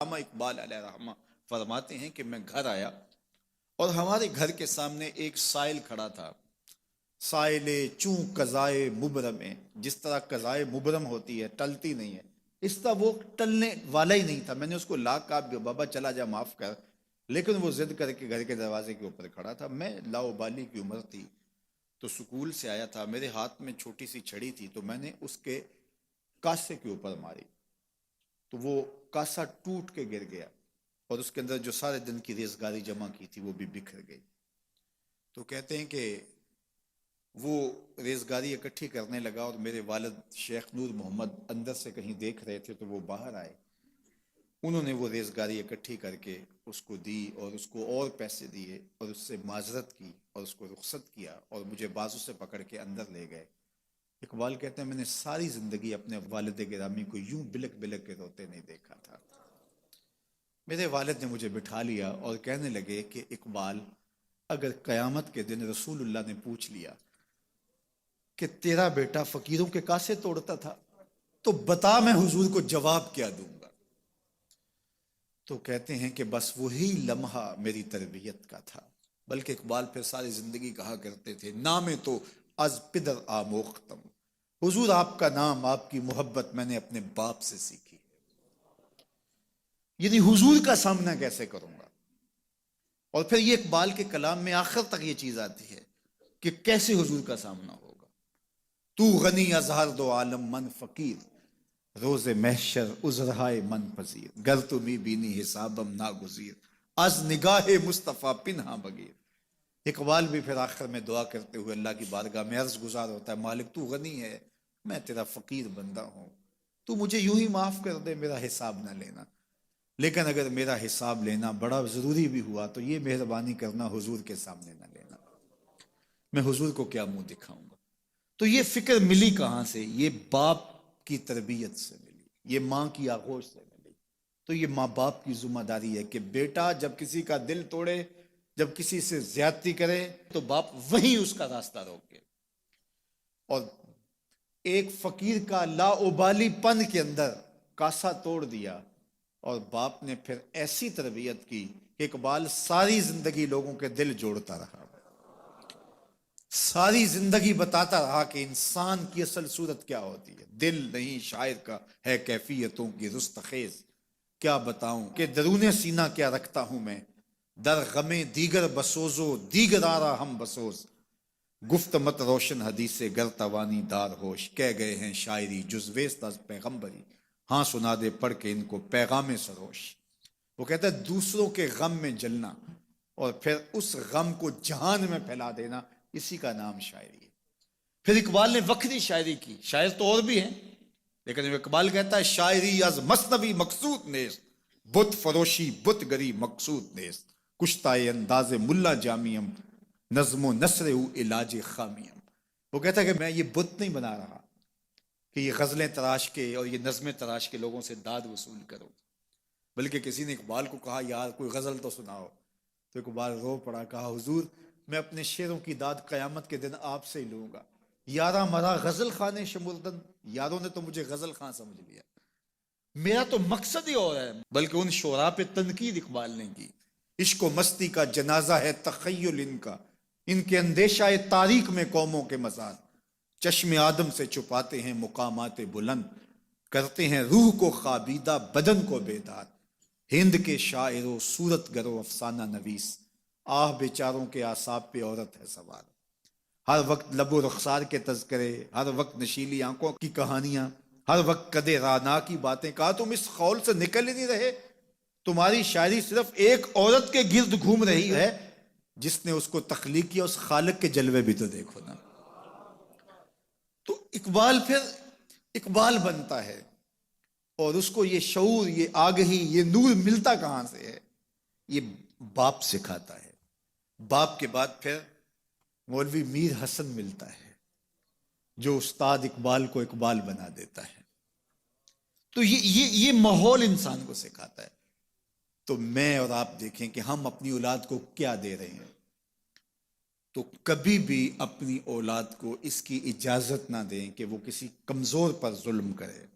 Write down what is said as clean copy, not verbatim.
علامہ اقبال علیہ رحمہ فرماتے ہیں کہ میں گھر آیا اور ہمارے گھر کے سامنے ایک سائل کھڑا تھا. سائل چوں قضائے مبرم ہے، جس طرح قضائے مبرم ہوتی ہے، ٹلتی نہیں ہے، اس طرح وہ ٹلنے والا ہی نہیں تھا. میں نے اس کو لا کہا بابا چلا جا، معاف کر، لیکن وہ ضد کر کے گھر کے دروازے کے اوپر کھڑا تھا. میں لاؤبالی کی عمر تھی تو سکول سے آیا تھا، میرے ہاتھ میں چھوٹی سی چھڑی تھی، تو میں نے اس کے کاسے کے اوپر ماری تو وہ کاسا ٹوٹ کے گر گیا اور اس کے اندر جو سارے دن کی ریزگاری جمع کی تھی وہ بھی بکھر گئی. تو کہتے ہیں کہ وہ ریزگاری اکٹھی کرنے لگا اور میرے والد شیخ نور محمد اندر سے کہیں دیکھ رہے تھے تو وہ باہر آئے. انہوں نے وہ ریزگاری اکٹھی کر کے اس کو دی اور اس کو اور پیسے دیے اور اس سے معذرت کی اور اس کو رخصت کیا اور مجھے بازو سے پکڑ کے اندر لے گئے. اقبال کہتے ہیں میں نے ساری زندگی اپنے والد گرامی کو یوں بلک بلک کے روتے نہیں دیکھا تھا. میرے والد نے مجھے بٹھا لیا اور کہنے لگے کہ اقبال، اگر قیامت کے دن رسول اللہ نے پوچھ لیا کہ تیرا بیٹا فقیروں کے کاسے توڑتا تھا تو بتا میں حضور کو جواب کیا دوں گا. تو کہتے ہیں کہ بس وہی لمحہ میری تربیت کا تھا. بلکہ اقبال پھر ساری زندگی کہا کرتے تھے نام تو از پدر آموختم، حضور آپ کا نام، آپ کی محبت میں نے اپنے باپ سے سیکھی. یعنی حضور کا سامنا کیسے کروں گا؟ اور پھر یہ اقبال کے کلام میں آخر تک یہ چیز آتی ہے کہ کیسے حضور کا سامنا ہوگا. تو غنی از ہر دو عالم من فقیر، روز محشر عذرہائے من پذیر، گر تمی بینی حسابم ناگزیر، از نگاہ مصطفیٰ پنہا بغیر. اقبال بھی پھر آخر میں دعا کرتے ہوئے اللہ کی بارگاہ میں عرض گزار ہوتا ہے، مالک تو غنی ہے، میں تیرا فقیر بندہ ہوں، تو مجھے یوں ہی معاف کر دے، میرا حساب نہ لینا. لیکن اگر میرا حساب لینا بڑا ضروری بھی ہوا تو یہ مہربانی کرنا حضور کے سامنے نہ لینا، میں حضور کو کیا منہ دکھاؤں گا. تو یہ فکر ملی کہاں سے؟ یہ باپ کی تربیت سے ملی، یہ ماں کی آغوش سے ملی. تو یہ ماں باپ کی ذمہ داری ہے کہ بیٹا جب کسی کا دل توڑے، جب کسی سے زیادتی کرے تو باپ وہیں اس کا راستہ روکے. اور ایک فقیر کا لاؤبالی پن کے اندر کاسا توڑ دیا اور باپ نے پھر ایسی تربیت کی کہ اقبال ساری زندگی لوگوں کے دل جوڑتا رہا، ساری زندگی بتاتا رہا کہ انسان کی اصل صورت کیا ہوتی ہے. دل نہیں شاعر کا ہے کیفیتوں کی رستخیز، کیا بتاؤں کہ درون سینہ کیا رکھتا ہوں میں، در غم دیگر بسوزو دیگر آرا ہم بسوز، گفت مت روشن حدیث گر توانی دار ہوش، کہہ گئے ہیں شاعری جزویست از پیغمبری، ہاں سنا دے پڑھ کے ان کو پیغام سروش. وہ کہتا ہے دوسروں کے غم میں جلنا اور پھر اس غم کو جہان میں پھیلا دینا، اسی کا نام شاعری ہے. پھر اقبال نے وکری شاعری کی، شاعر تو اور بھی ہیں لیکن اقبال کہتا ہے شاعری از مثنوی مقصود نیست، بت فروشی بت گری مقصود نیست، کشتائے انداز ملا جامیم، نظم و نثر او علاج خامیم. وہ کہتا ہے کہ میں یہ بت نہیں بنا رہا کہ یہ غزلیں تراش کے اور یہ نظمیں تراش کے لوگوں سے داد وصول کرو. بلکہ کسی نے اقبال کو کہا یار کوئی غزل تو سناؤ، تو اقبال رو پڑا، کہا حضور میں اپنے شعروں کی داد قیامت کے دن آپ سے ہی لوں گا. یارا مرا غزل خانے شمردن، یاروں نے تو مجھے غزل خان سمجھ لیا، میرا تو مقصد ہی اور ہے. بلکہ ان شعراء پہ تنقید اقبال نے کی، عشق و مستی کا جنازہ ہے تخیل ان کا، ان کے اندیشہ تاریخ میں قوموں کے مزار، چشم آدم سے چھپاتے ہیں مقامات بلند، کرتے ہیں روح کو خوابیدہ بدن کو بیدار. ہند کے شاعر و صورت گرو افسانہ نویس، آہ بیچاروں کے اعصاب پہ عورت ہے سوار. ہر وقت لب و رخسار کے تذکرے، ہر وقت نشیلی آنکھوں کی کہانیاں، ہر وقت قدے رانا کی باتیں. کہا تم اس خول سے نکل ہی نہیں رہے، تمہاری شاعری صرف ایک عورت کے گرد گھوم رہی ہے، جس نے اس کو تخلیق کیا اس خالق کے جلوے بھی تو دیکھو نا. تو اقبال پھر اقبال بنتا ہے اور اس کو یہ شعور، یہ آگہی، یہ نور ملتا کہاں سے ہے؟ یہ باپ سکھاتا ہے. باپ کے بعد پھر مولوی میر حسن ملتا ہے جو استاد اقبال کو اقبال بنا دیتا ہے. تو یہ ماحول انسان کو سکھاتا ہے. تو میں اور آپ دیکھیں کہ ہم اپنی اولاد کو کیا دے رہے ہیں. تو کبھی بھی اپنی اولاد کو اس کی اجازت نہ دیں کہ وہ کسی کمزور پر ظلم کرے.